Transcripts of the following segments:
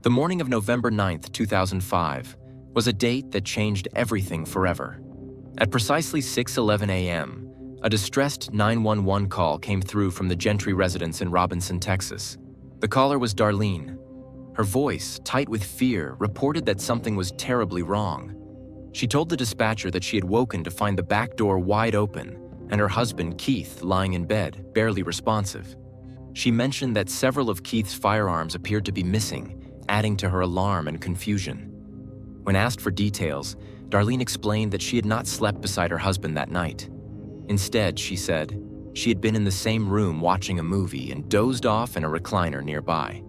The morning of November 9th, 2005, was a date that changed everything forever. At precisely 6:11 a.m., a distressed 911 call came through from the Gentry residence in Robinson, Texas. The caller was Darlene. Her voice, tight with fear, reported that something was terribly wrong. She told the dispatcher that she had woken to find the back door wide open and her husband, Keith, lying in bed, barely responsive. She mentioned that several of Keith's firearms appeared to be missing, adding to her alarm and confusion. When asked for details, Darlene explained that she had not slept beside her husband that night. Instead, she said, she had been in the same room watching a movie and dozed off in a recliner nearby.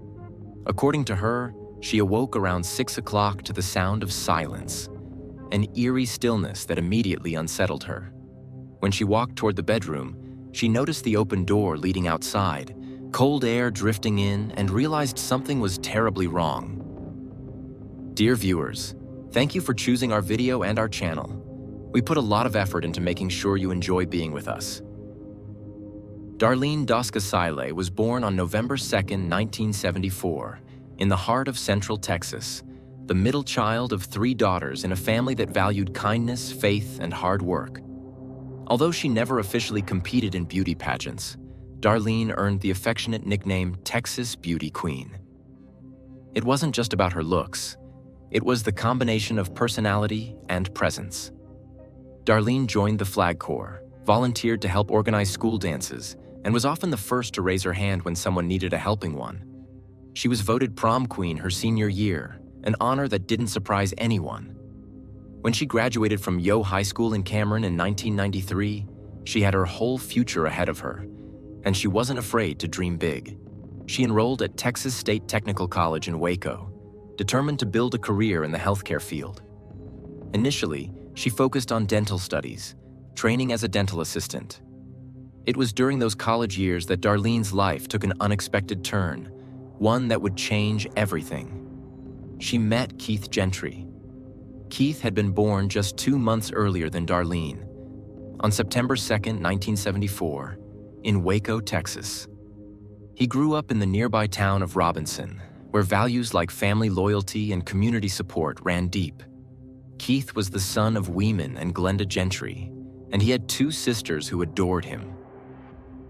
According to her, she awoke around 6 o'clock to the sound of silence, an eerie stillness that immediately unsettled her. When she walked toward the bedroom, she noticed the open door leading outside, cold air drifting in, and realized something was terribly wrong. Dear viewers, thank you for choosing our video and our channel. We put a lot of effort into making sure you enjoy being with us. Darlene Doskasile was born on November 2nd, 1974, in the heart of Central Texas, the middle child of 3 daughters in a family that valued kindness, faith, and hard work. Although she never officially competed in beauty pageants, Darlene earned the affectionate nickname Texas Beauty Queen. It wasn't just about her looks. It was the combination of personality and presence. Darlene joined the Flag Corps, volunteered to help organize school dances, and was often the first to raise her hand when someone needed a helping one. She was voted prom queen her senior year, an honor that didn't surprise anyone. When she graduated from Yo High School in Cameron in 1993, she had her whole future ahead of her, and she wasn't afraid to dream big. She enrolled at Texas State Technical College in Waco, determined to build a career in the healthcare field. Initially, she focused on dental studies, training as a dental assistant. It was during those college years that Darlene's life took an unexpected turn, one that would change everything. She met Keith Gentry. Keith had been born just 2 months earlier than Darlene, on September 2nd, 1974, in Waco, Texas. He grew up in the nearby town of Robinson, where values like family loyalty and community support ran deep. Keith was the son of Weeman and Glenda Gentry, and he had 2 sisters who adored him.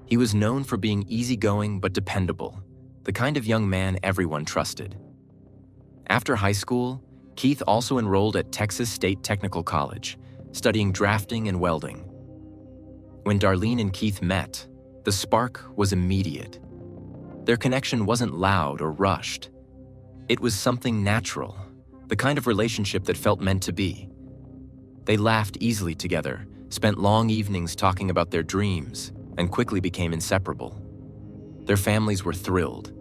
He was known for being easygoing but dependable, the kind of young man everyone trusted. After high school, Keith also enrolled at Texas State Technical College, studying drafting and welding. When Darlene and Keith met, the spark was immediate. Their connection wasn't loud or rushed. It was something natural, the kind of relationship that felt meant to be. They laughed easily together, spent long evenings talking about their dreams, and quickly became inseparable. Their families were thrilled.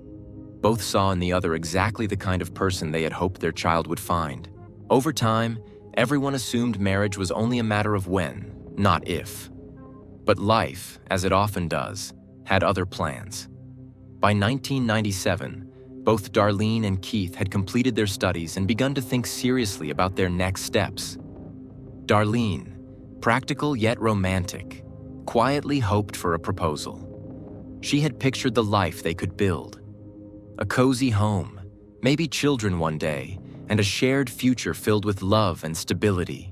Both saw in the other exactly the kind of person they had hoped their child would find. Over time, everyone assumed marriage was only a matter of when, not if. But life, as it often does, had other plans. By 1997, both Darlene and Keith had completed their studies and begun to think seriously about their next steps. Darlene, practical yet romantic, quietly hoped for a proposal. She had pictured the life they could build. A cozy home, maybe children one day, and a shared future filled with love and stability.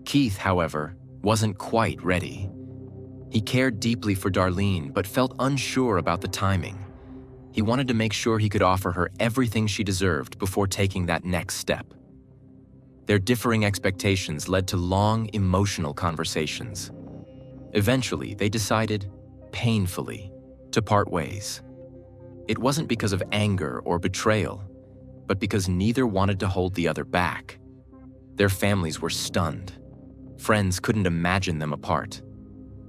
Keith, however, wasn't quite ready. He cared deeply for Darlene, but felt unsure about the timing. He wanted to make sure he could offer her everything she deserved before taking that next step. Their differing expectations led to long, emotional conversations. Eventually, they decided, painfully, to part ways. It wasn't because of anger or betrayal, but because neither wanted to hold the other back. Their families were stunned. Friends couldn't imagine them apart.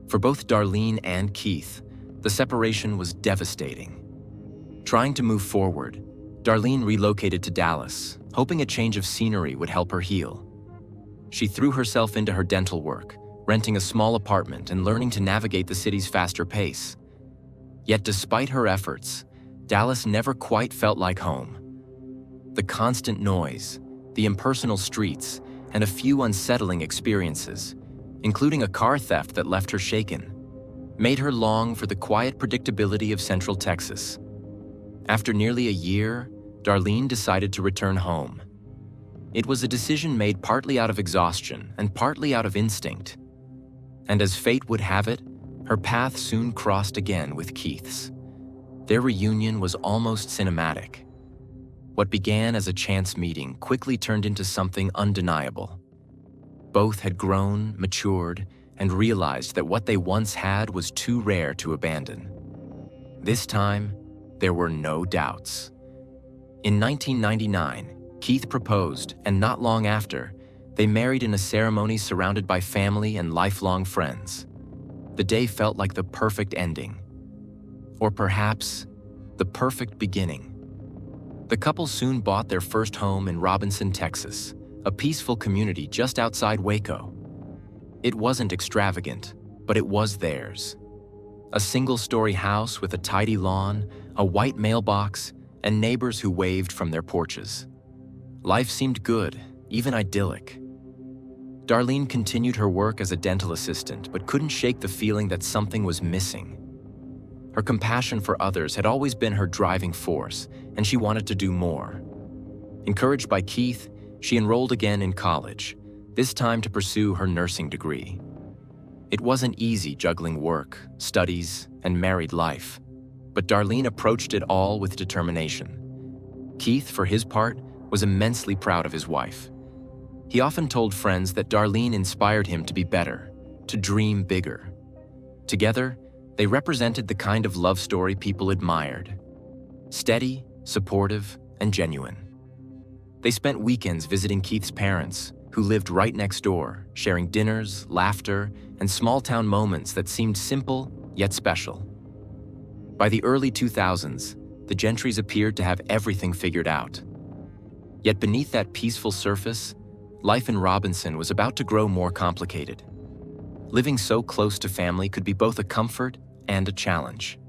For both Darlene and Keith, the separation was devastating. Trying to move forward, Darlene relocated to Dallas, hoping a change of scenery would help her heal. She threw herself into her dental work, renting a small apartment and learning to navigate the city's faster pace. Yet despite her efforts, Dallas never quite felt like home. The constant noise, the impersonal streets, and a few unsettling experiences, including a car theft that left her shaken, made her long for the quiet predictability of Central Texas. After nearly a year, Darlene decided to return home. It was a decision made partly out of exhaustion and partly out of instinct. And as fate would have it, her path soon crossed again with Keith's. Their reunion was almost cinematic. What began as a chance meeting quickly turned into something undeniable. Both had grown, matured, and realized that what they once had was too rare to abandon. This time, there were no doubts. In 1999, Keith proposed, and not long after, they married in a ceremony surrounded by family and lifelong friends. The day felt like the perfect ending. Or perhaps, the perfect beginning. The couple soon bought their first home in Robinson, Texas, a peaceful community just outside Waco. It wasn't extravagant, but it was theirs. A single-story house with a tidy lawn, a white mailbox, and neighbors who waved from their porches. Life seemed good, even idyllic. Darlene continued her work as a dental assistant, but couldn't shake the feeling that something was missing. Her compassion for others had always been her driving force, and she wanted to do more. Encouraged by Keith, she enrolled again in college, this time to pursue her nursing degree. It wasn't easy juggling work, studies, and married life, but Darlene approached it all with determination. Keith, for his part, was immensely proud of his wife. He often told friends that Darlene inspired him to be better, to dream bigger. Together, they represented the kind of love story people admired. Steady, supportive, and genuine. They spent weekends visiting Keith's parents, who lived right next door, sharing dinners, laughter, and small-town moments that seemed simple yet special. By the early 2000s, the Gentrys appeared to have everything figured out. Yet beneath that peaceful surface, life in Robinson was about to grow more complicated. Living so close to family could be both a comfort and a challenge.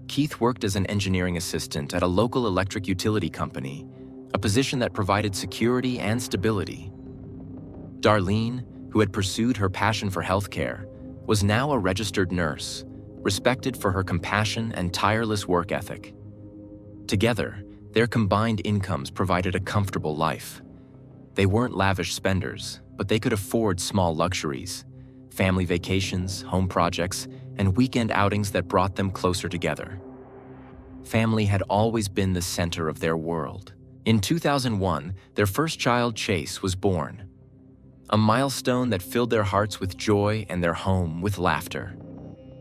Keith worked as an engineering assistant at a local electric utility company, a position that provided security and stability. Darlene, who had pursued her passion for healthcare, was now a registered nurse, respected for her compassion and tireless work ethic. Together, their combined incomes provided a comfortable life. They weren't lavish spenders, but they could afford small luxuries, family vacations, home projects, and weekend outings that brought them closer together. Family had always been the center of their world. In 2001, their first child, Chase, was born. A milestone that filled their hearts with joy and their home with laughter.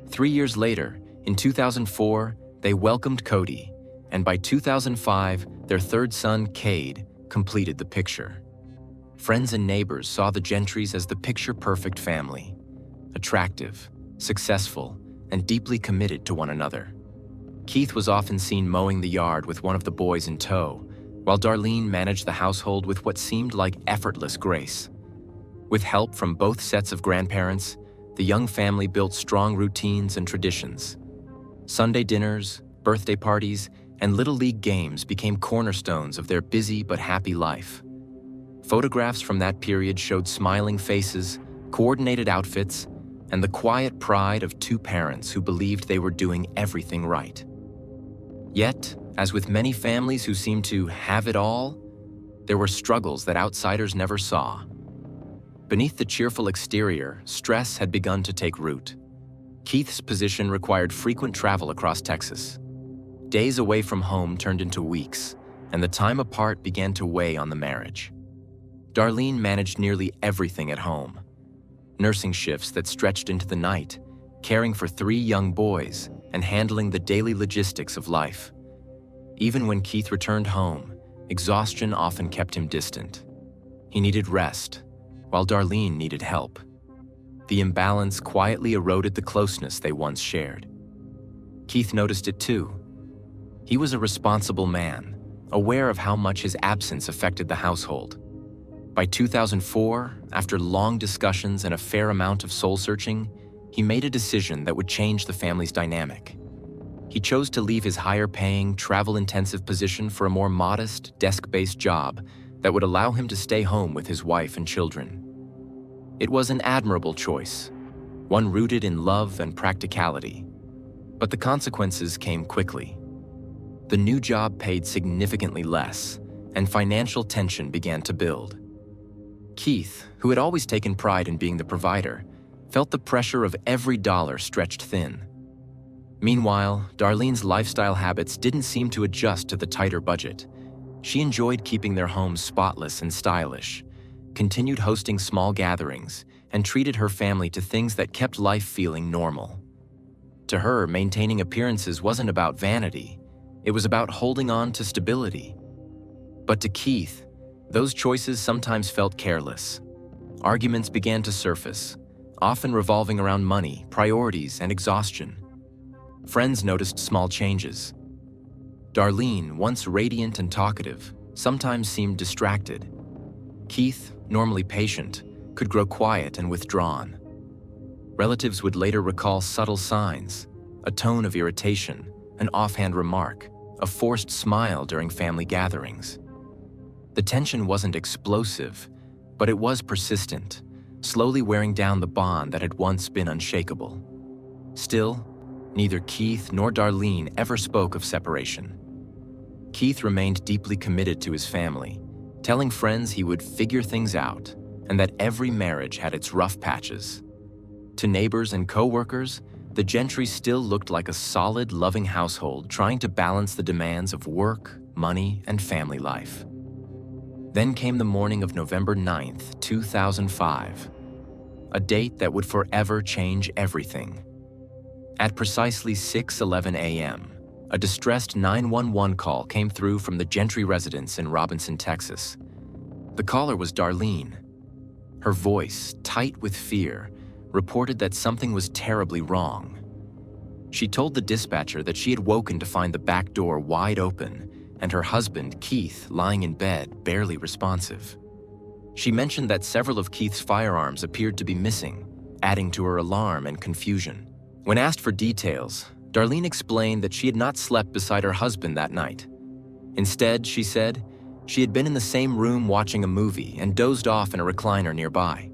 3 years later, in 2004, they welcomed Cody, and by 2005, their third son, Cade, completed the picture. Friends and neighbors saw the Gentrys as the picture-perfect family. Attractive, successful, and deeply committed to one another. Keith was often seen mowing the yard with one of the boys in tow, while Darlene managed the household with what seemed like effortless grace. With help from both sets of grandparents, the young family built strong routines and traditions. Sunday dinners, birthday parties, and Little League games became cornerstones of their busy but happy life. Photographs from that period showed smiling faces, coordinated outfits, and the quiet pride of two parents who believed they were doing everything right. Yet, as with many families who seemed to have it all, there were struggles that outsiders never saw. Beneath the cheerful exterior, stress had begun to take root. Keith's position required frequent travel across Texas. Days away from home turned into weeks, and the time apart began to weigh on the marriage. Darlene managed nearly everything at home. Nursing shifts that stretched into the night, caring for 3 young boys, and handling the daily logistics of life. Even when Keith returned home, exhaustion often kept him distant. He needed rest, while Darlene needed help. The imbalance quietly eroded the closeness they once shared. Keith noticed it too. He was a responsible man, aware of how much his absence affected the household. By 2004, after long discussions and a fair amount of soul-searching, he made a decision that would change the family's dynamic. He chose to leave his higher-paying, travel-intensive position for a more modest, desk-based job that would allow him to stay home with his wife and children. It was an admirable choice, one rooted in love and practicality. But the consequences came quickly. The new job paid significantly less, and financial tension began to build. Keith, who had always taken pride in being the provider, felt the pressure of every dollar stretched thin. Meanwhile, Darlene's lifestyle habits didn't seem to adjust to the tighter budget. She enjoyed keeping their home spotless and stylish, continued hosting small gatherings, and treated her family to things that kept life feeling normal. To her, maintaining appearances wasn't about vanity. It was about holding on to stability. But to Keith, those choices sometimes felt careless. Arguments began to surface, often revolving around money, priorities, and exhaustion. Friends noticed small changes. Darlene, once radiant and talkative, sometimes seemed distracted. Keith, normally patient, could grow quiet and withdrawn. Relatives would later recall subtle signs, a tone of irritation, an offhand remark, a forced smile during family gatherings. The tension wasn't explosive, but it was persistent, slowly wearing down the bond that had once been unshakable. Still, neither Keith nor Darlene ever spoke of separation. Keith remained deeply committed to his family, telling friends he would figure things out and that every marriage had its rough patches. To neighbors and co-workers, the Gentry still looked like a solid, loving household trying to balance the demands of work, money, and family life. Then came the morning of November 9th, 2005, a date that would forever change everything. At precisely 6:11 a.m., a distressed 911 call came through from the Gentry residence in Robinson, Texas. The caller was Darlene. Her voice, tight with fear, reported that something was terribly wrong. She told the dispatcher that she had woken to find the back door wide open and her husband, Keith, lying in bed, barely responsive. She mentioned that several of Keith's firearms appeared to be missing, adding to her alarm and confusion. When asked for details, Darlene explained that she had not slept beside her husband that night. Instead, she said, she had been in the same room watching a movie and dozed off in a recliner nearby.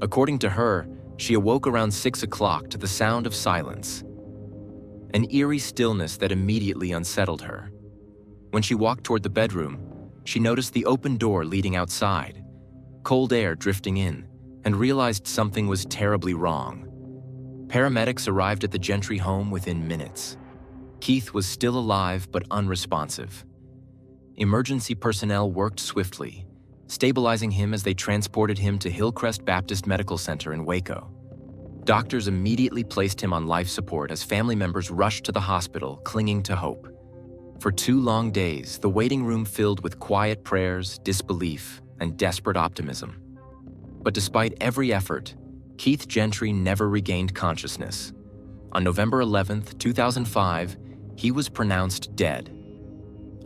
According to her, she awoke around 6 o'clock to the sound of silence, an eerie stillness that immediately unsettled her. When she walked toward the bedroom, she noticed the open door leading outside, cold air drifting in, and realized something was terribly wrong. Paramedics arrived at the Gentry home within minutes. Keith was still alive but unresponsive. Emergency personnel worked swiftly, stabilizing him as they transported him to Hillcrest Baptist Medical Center in Waco. Doctors immediately placed him on life support as family members rushed to the hospital, clinging to hope. For 2 long days, the waiting room filled with quiet prayers, disbelief, and desperate optimism. But despite every effort, Keith Gentry never regained consciousness. On November 11th, 2005, he was pronounced dead.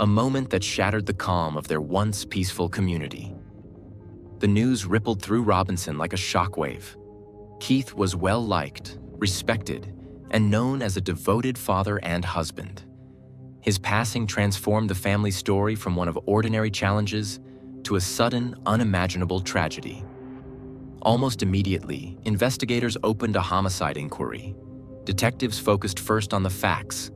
A moment that shattered the calm of their once peaceful community. The news rippled through Robinson like a shockwave. Keith was well-liked, respected, and known as a devoted father and husband. His passing transformed the family story from one of ordinary challenges to a sudden, unimaginable tragedy. Almost immediately, investigators opened a homicide inquiry. Detectives focused first on the facts.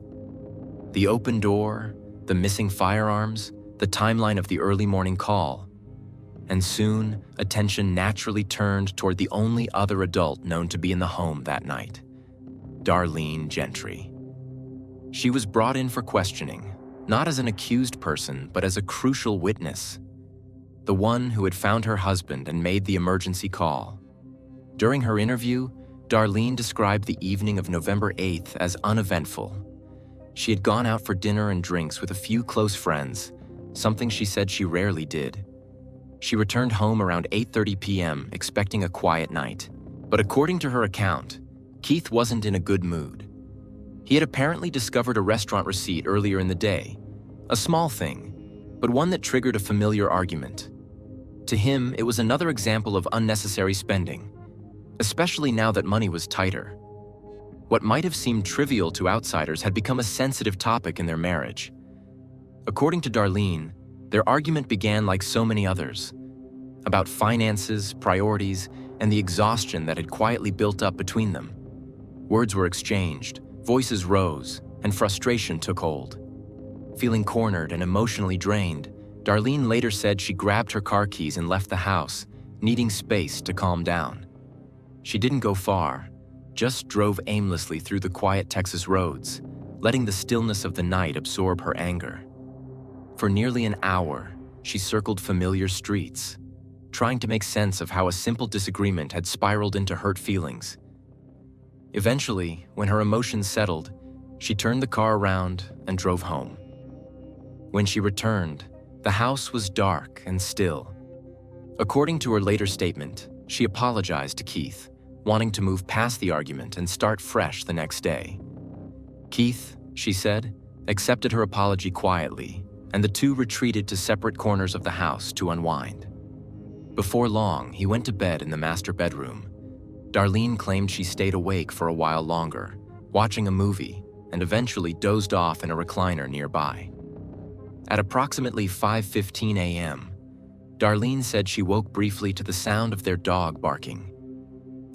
The open door, the missing firearms, the timeline of the early morning call. And soon, attention naturally turned toward the only other adult known to be in the home that night, Darlene Gentry. She was brought in for questioning, not as an accused person, but as a crucial witness, the one who had found her husband and made the emergency call. During her interview, Darlene described the evening of November 8th as uneventful. She had gone out for dinner and drinks with a few close friends, something she said she rarely did. She returned home around 8:30 p.m., expecting a quiet night. But according to her account, Keith wasn't in a good mood. He had apparently discovered a restaurant receipt earlier in the day, a small thing, but one that triggered a familiar argument. To him, it was another example of unnecessary spending, especially now that money was tighter. What might have seemed trivial to outsiders had become a sensitive topic in their marriage. According to Darlene, their argument began like so many others, about finances, priorities, and the exhaustion that had quietly built up between them. Words were exchanged, voices rose, and frustration took hold. Feeling cornered and emotionally drained, Darlene later said she grabbed her car keys and left the house, needing space to calm down. She didn't go far, just drove aimlessly through the quiet Texas roads, letting the stillness of the night absorb her anger. For nearly an hour, she circled familiar streets, trying to make sense of how a simple disagreement had spiraled into hurt feelings. Eventually, when her emotions settled, she turned the car around and drove home. When she returned, the house was dark and still. According to her later statement, she apologized to Keith, wanting to move past the argument and start fresh the next day. Keith, she said, accepted her apology quietly, and the two retreated to separate corners of the house to unwind. Before long, he went to bed in the master bedroom. Darlene claimed she stayed awake for a while longer, watching a movie, and eventually dozed off in a recliner nearby. At approximately 5:15 a.m., Darlene said she woke briefly to the sound of their dog barking.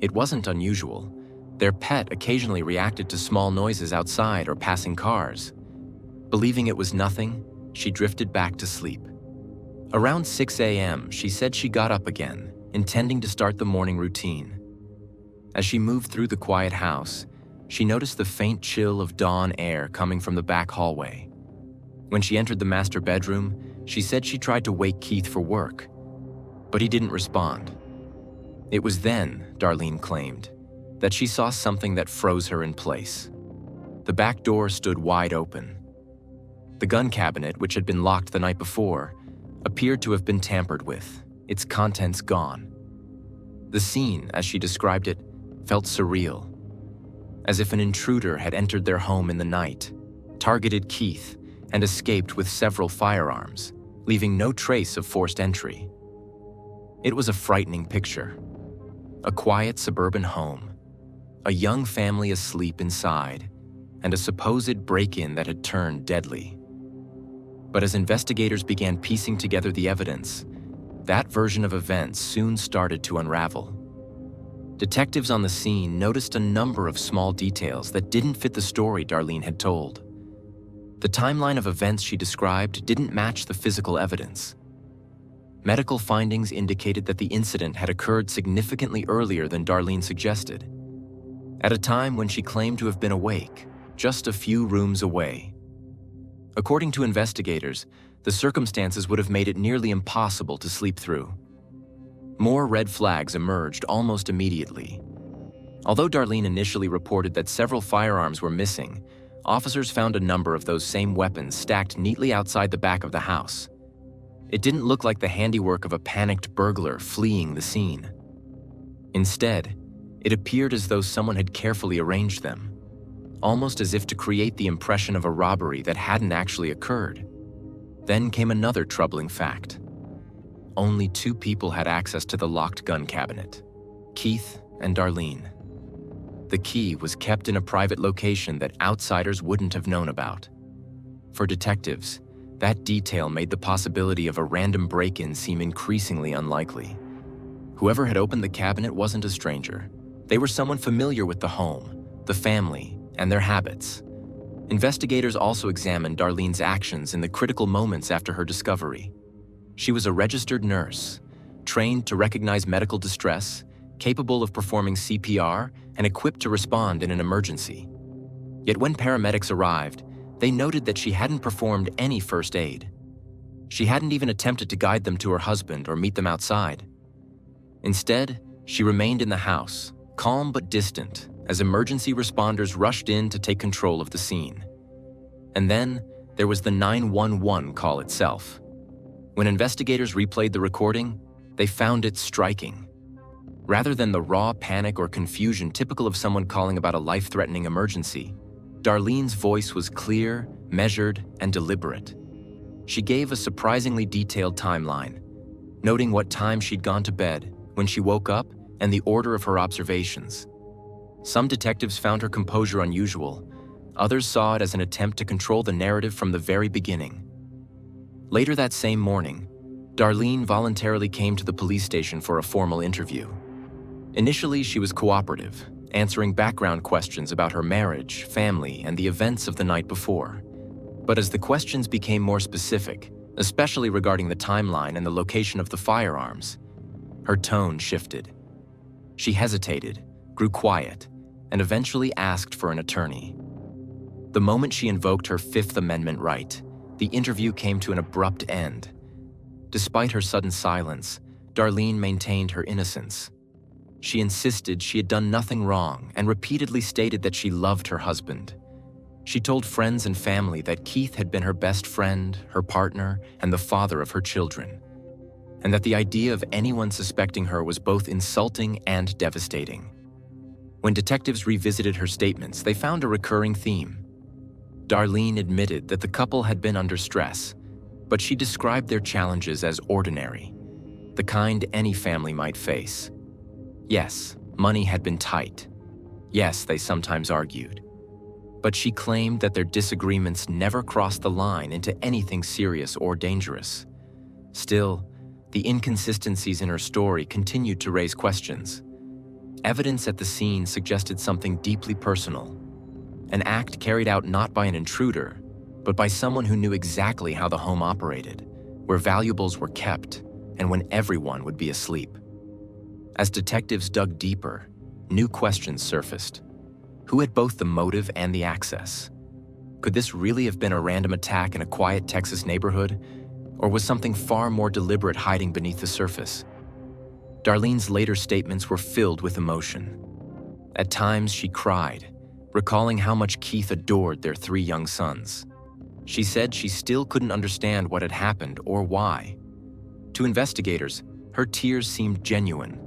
It wasn't unusual. Their pet occasionally reacted to small noises outside or passing cars. Believing it was nothing, she drifted back to sleep. Around 6 a.m., she said she got up again, intending to start the morning routine. As she moved through the quiet house, she noticed the faint chill of dawn air coming from the back hallway. When she entered the master bedroom, she said she tried to wake Keith for work, but he didn't respond. It was then, Darlene claimed, that she saw something that froze her in place. The back door stood wide open. The gun cabinet, which had been locked the night before, appeared to have been tampered with, its contents gone. The scene, as she described it, felt surreal, as if an intruder had entered their home in the night, targeted Keith, and escaped with several firearms, leaving no trace of forced entry. It was a frightening picture. A quiet suburban home, a young family asleep inside, and a supposed break-in that had turned deadly. But as investigators began piecing together the evidence, that version of events soon started to unravel. Detectives on the scene noticed a number of small details that didn't fit the story Darlene had told. The timeline of events she described didn't match the physical evidence. Medical findings indicated that the incident had occurred significantly earlier than Darlene suggested, at a time when she claimed to have been awake, just a few rooms away. According to investigators, the circumstances would have made it nearly impossible to sleep through. More red flags emerged almost immediately. Although Darlene initially reported that several firearms were missing, officers found a number of those same weapons stacked neatly outside the back of the house. It didn't look like the handiwork of a panicked burglar fleeing the scene. Instead, it appeared as though someone had carefully arranged them, almost as if to create the impression of a robbery that hadn't actually occurred. Then came another troubling fact. Only two people had access to the locked gun cabinet, Keith and Darlene. The key was kept in a private location that outsiders wouldn't have known about. For detectives, that detail made the possibility of a random break-in seem increasingly unlikely. Whoever had opened the cabinet wasn't a stranger. They were someone familiar with the home, the family, and their habits. Investigators also examined Darlene's actions in the critical moments after her discovery. She was a registered nurse, trained to recognize medical distress, capable of performing CPR, and equipped to respond in an emergency. Yet when paramedics arrived, they noted that she hadn't performed any first aid. She hadn't even attempted to guide them to her husband or meet them outside. Instead, she remained in the house, calm but distant, as emergency responders rushed in to take control of the scene. And then, there was the 911 call itself. When investigators replayed the recording, they found it striking. Rather than the raw panic or confusion typical of someone calling about a life-threatening emergency, Darlene's voice was clear, measured, and deliberate. She gave a surprisingly detailed timeline, noting what time she'd gone to bed, when she woke up, and the order of her observations. Some detectives found her composure unusual. Others saw it as an attempt to control the narrative from the very beginning. Later that same morning, Darlene voluntarily came to the police station for a formal interview. Initially, she was cooperative, answering background questions about her marriage, family, and the events of the night before. But as the questions became more specific, especially regarding the timeline and the location of the firearms, her tone shifted. She hesitated, grew quiet, and eventually asked for an attorney. The moment she invoked her Fifth Amendment right, the interview came to an abrupt end. Despite her sudden silence, Darlene maintained her innocence. She insisted she had done nothing wrong and repeatedly stated that she loved her husband. She told friends and family that Keith had been her best friend, her partner, and the father of her children, and that the idea of anyone suspecting her was both insulting and devastating. When detectives revisited her statements, they found a recurring theme. Darlene admitted that the couple had been under stress, but she described their challenges as ordinary, the kind any family might face. Yes, money had been tight. Yes, they sometimes argued. But she claimed that their disagreements never crossed the line into anything serious or dangerous. Still, the inconsistencies in her story continued to raise questions. Evidence at the scene suggested something deeply personal, an act carried out not by an intruder, but by someone who knew exactly how the home operated, where valuables were kept, and when everyone would be asleep. As detectives dug deeper, new questions surfaced. Who had both the motive and the access? Could this really have been a random attack in a quiet Texas neighborhood, or was something far more deliberate hiding beneath the surface? Darlene's later statements were filled with emotion. At times, she cried, recalling how much Keith adored their 3 young sons. She said she still couldn't understand what had happened or why. To investigators, her tears seemed genuine,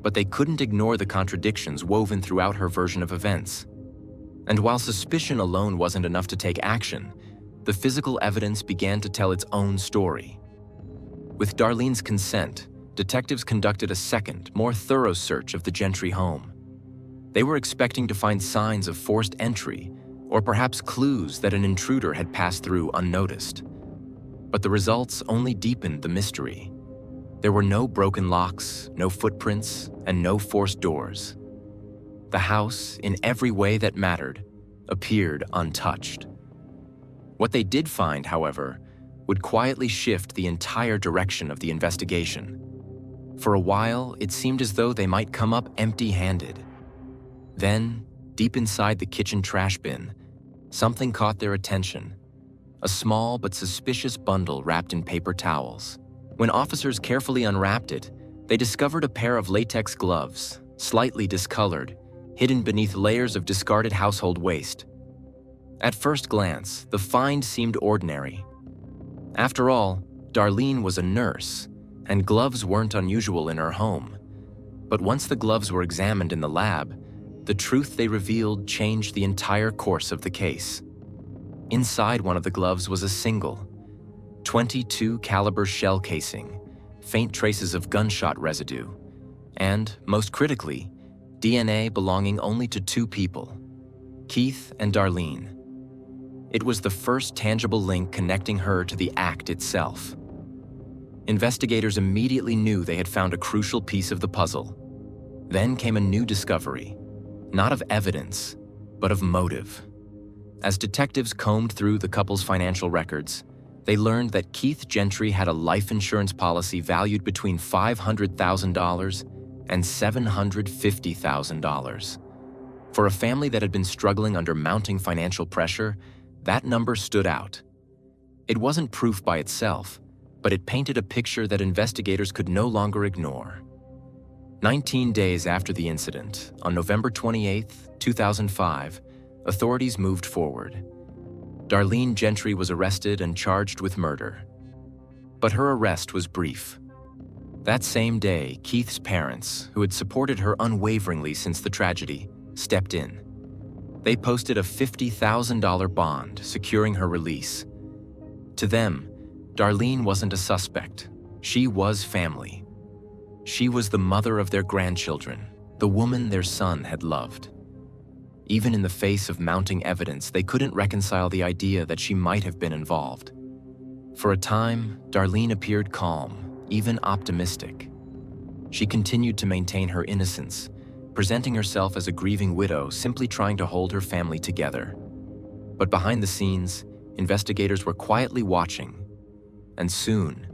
but they couldn't ignore the contradictions woven throughout her version of events. And while suspicion alone wasn't enough to take action, the physical evidence began to tell its own story. With Darlene's consent, detectives conducted a second, more thorough search of the Gentry home. They were expecting to find signs of forced entry, or perhaps clues that an intruder had passed through unnoticed. But the results only deepened the mystery. There were no broken locks, no footprints, and no forced doors. The house, in every way that mattered, appeared untouched. What they did find, however, would quietly shift the entire direction of the investigation. For a while, it seemed as though they might come up empty-handed. Then, deep inside the kitchen trash bin, something caught their attention. A small but suspicious bundle wrapped in paper towels. When officers carefully unwrapped it, they discovered a pair of latex gloves, slightly discolored, hidden beneath layers of discarded household waste. At first glance, the find seemed ordinary. After all, Darlene was a nurse, and gloves weren't unusual in her home. But once the gloves were examined in the lab, the truth they revealed changed the entire course of the case. Inside one of the gloves was a single, .22 caliber shell casing, faint traces of gunshot residue, and, most critically, DNA belonging only to 2 people, Keith and Darlene. It was the first tangible link connecting her to the act itself. Investigators immediately knew they had found a crucial piece of the puzzle. Then came a new discovery, not of evidence, but of motive. As detectives combed through the couple's financial records, they learned that Keith Gentry had a life insurance policy valued between $500,000 and $750,000. For a family that had been struggling under mounting financial pressure, that number stood out. It wasn't proof by itself, but it painted a picture that investigators could no longer ignore. 19 days after the incident, on November 28, 2005, authorities moved forward. Darlene Gentry was arrested and charged with murder. But her arrest was brief. That same day, Keith's parents, who had supported her unwaveringly since the tragedy, stepped in. They posted a $50,000 bond securing her release. To them, Darlene wasn't a suspect. She was family. She was the mother of their grandchildren, the woman their son had loved. Even in the face of mounting evidence, they couldn't reconcile the idea that she might have been involved. For a time, Darlene appeared calm, even optimistic. She continued to maintain her innocence, presenting herself as a grieving widow simply trying to hold her family together. But behind the scenes, investigators were quietly watching, and soon,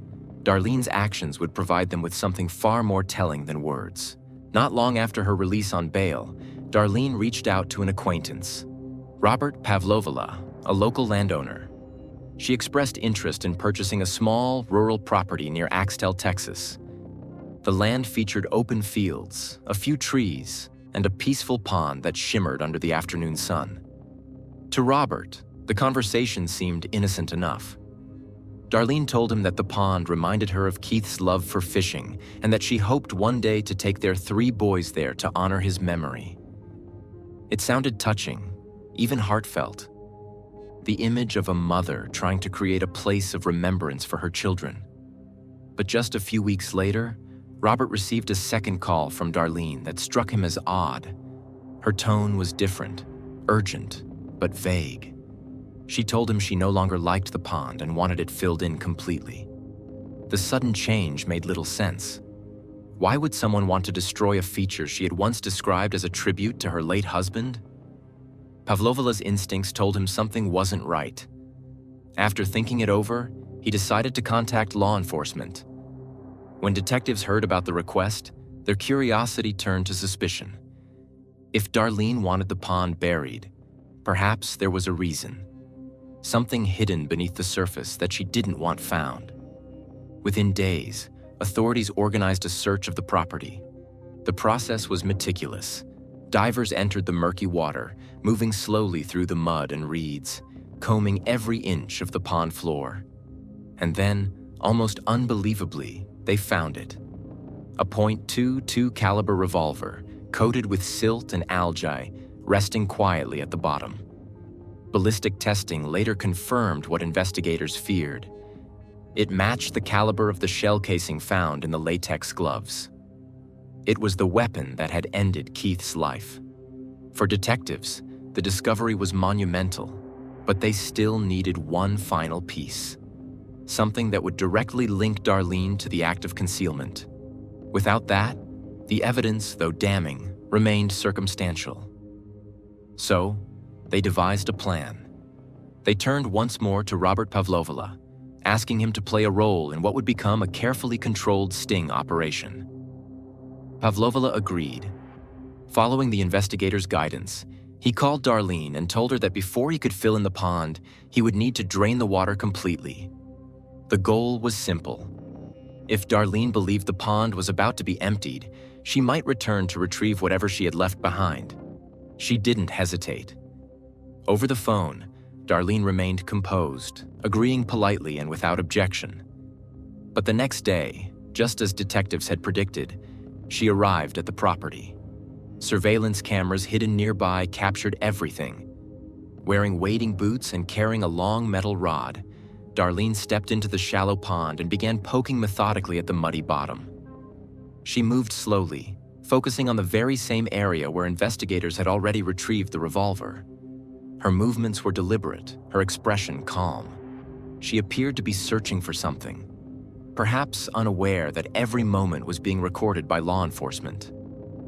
Darlene's actions would provide them with something far more telling than words. Not long after her release on bail, Darlene reached out to an acquaintance, Robert Pavlovala, a local landowner. She expressed interest in purchasing a small, rural property near Axtell, Texas. The land featured open fields, a few trees, and a peaceful pond that shimmered under the afternoon sun. To Robert, the conversation seemed innocent enough. Darlene told him that the pond reminded her of Keith's love for fishing and that she hoped one day to take their 3 boys there to honor his memory. It sounded touching, even heartfelt. The image of a mother trying to create a place of remembrance for her children. But just a few weeks later, Robert received a second call from Darlene that struck him as odd. Her tone was different, urgent, but vague. She told him she no longer liked the pond and wanted it filled in completely. The sudden change made little sense. Why would someone want to destroy a feature she had once described as a tribute to her late husband? Pavlovala's instincts told him something wasn't right. After thinking it over, he decided to contact law enforcement. When detectives heard about the request, their curiosity turned to suspicion. If Darlene wanted the pond buried, perhaps there was a reason. Something hidden beneath the surface that she didn't want found. Within days, authorities organized a search of the property. The process was meticulous. Divers entered the murky water, moving slowly through the mud and reeds, combing every inch of the pond floor. And then, almost unbelievably, they found it. A .22 caliber revolver, coated with silt and algae, resting quietly at the bottom. Ballistic testing later confirmed what investigators feared. It matched the caliber of the shell casing found in the latex gloves. It was the weapon that had ended Keith's life. For detectives, the discovery was monumental, but they still needed one final piece. Something that would directly link Darlene to the act of concealment. Without that, the evidence, though damning, remained circumstantial. So, they devised a plan. They turned once more to Robert Pavlovala, asking him to play a role in what would become a carefully controlled sting operation. Pavlovala agreed. Following the investigators' guidance, he called Darlene and told her that before he could fill in the pond, he would need to drain the water completely. The goal was simple. If Darlene believed the pond was about to be emptied, she might return to retrieve whatever she had left behind. She didn't hesitate. Over the phone, Darlene remained composed, agreeing politely and without objection. But the next day, just as detectives had predicted, she arrived at the property. Surveillance cameras hidden nearby captured everything. Wearing wading boots and carrying a long metal rod, Darlene stepped into the shallow pond and began poking methodically at the muddy bottom. She moved slowly, focusing on the very same area where investigators had already retrieved the revolver. Her movements were deliberate, her expression calm. She appeared to be searching for something, perhaps unaware that every moment was being recorded by law enforcement.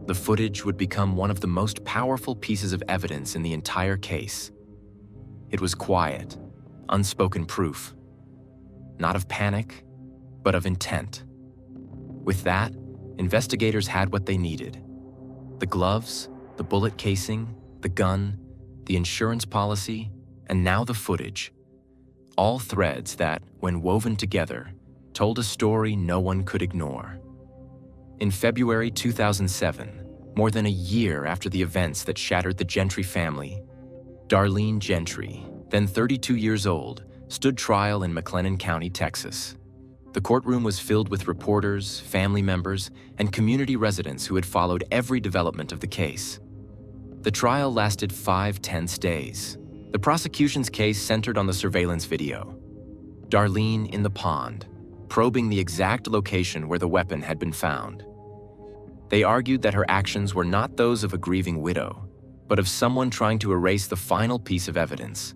The footage would become one of the most powerful pieces of evidence in the entire case. It was quiet, unspoken proof, not of panic, but of intent. With that, investigators had what they needed. The gloves, the bullet casing, the gun, the insurance policy, and now the footage. All threads that, when woven together, told a story no one could ignore. In February 2007, more than a year after the events that shattered the Gentry family, Darlene Gentry, then 32 years old, stood trial in McLennan County, Texas. The courtroom was filled with reporters, family members, and community residents who had followed every development of the case. The trial lasted 5 tense days. The prosecution's case centered on the surveillance video. Darlene in the pond, probing the exact location where the weapon had been found. They argued that her actions were not those of a grieving widow, but of someone trying to erase the final piece of evidence.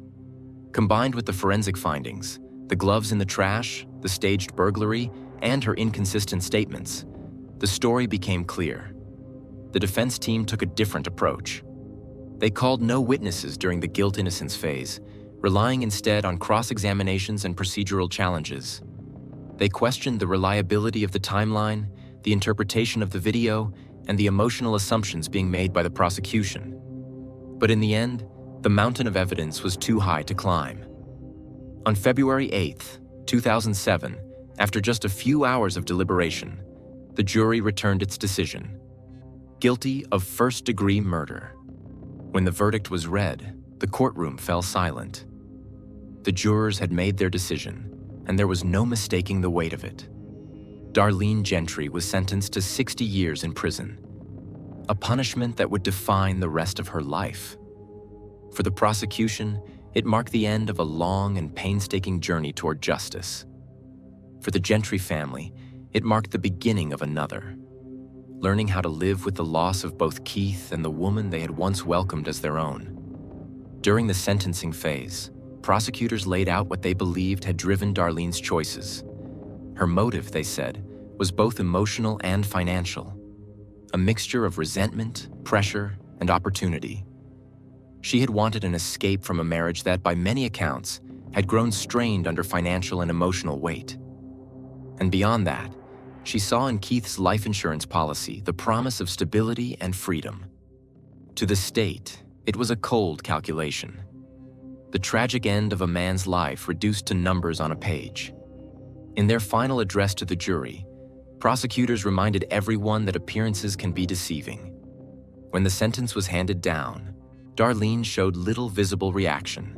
Combined with the forensic findings, the gloves in the trash, the staged burglary, and her inconsistent statements, the story became clear. The defense team took a different approach. They called no witnesses during the guilt-innocence phase, relying instead on cross-examinations and procedural challenges. They questioned the reliability of the timeline, the interpretation of the video, and the emotional assumptions being made by the prosecution. But in the end, the mountain of evidence was too high to climb. On February 8, 2007, after just a few hours of deliberation, the jury returned its decision: guilty of first-degree murder. When the verdict was read, the courtroom fell silent. The jurors had made their decision, and there was no mistaking the weight of it. Darlene Gentry was sentenced to 60 years in prison, a punishment that would define the rest of her life. For the prosecution, it marked the end of a long and painstaking journey toward justice. For the Gentry family, it marked the beginning of another, learning how to live with the loss of both Keith and the woman they had once welcomed as their own. During the sentencing phase, prosecutors laid out what they believed had driven Darlene's choices. Her motive, they said, was both emotional and financial, a mixture of resentment, pressure, and opportunity. She had wanted an escape from a marriage that, by many accounts, had grown strained under financial and emotional weight. And beyond that, she saw in Keith's life insurance policy the promise of stability and freedom. To the state, it was a cold calculation, the tragic end of a man's life reduced to numbers on a page. In their final address to the jury, prosecutors reminded everyone that appearances can be deceiving. When the sentence was handed down, Darlene showed little visible reaction.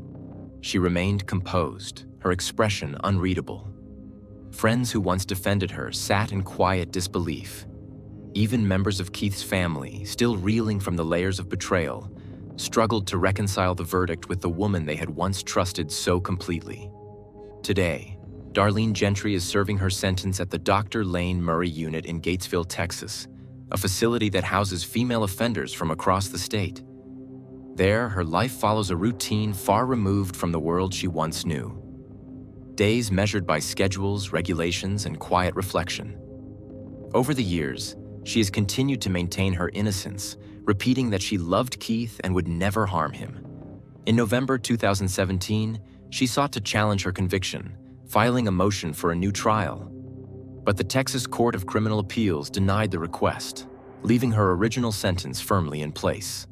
She remained composed, her expression unreadable. Friends who once defended her sat in quiet disbelief. Even members of Keith's family, still reeling from the layers of betrayal, struggled to reconcile the verdict with the woman they had once trusted so completely. Today, Darlene Gentry is serving her sentence at the Dr. Lane Murray Unit in Gatesville, Texas, a facility that houses female offenders from across the state. There, her life follows a routine far removed from the world she once knew. Days measured by schedules, regulations, and quiet reflection. Over the years, she has continued to maintain her innocence, repeating that she loved Keith and would never harm him. In November 2017, she sought to challenge her conviction, filing a motion for a new trial. But the Texas Court of Criminal Appeals denied the request, leaving her original sentence firmly in place.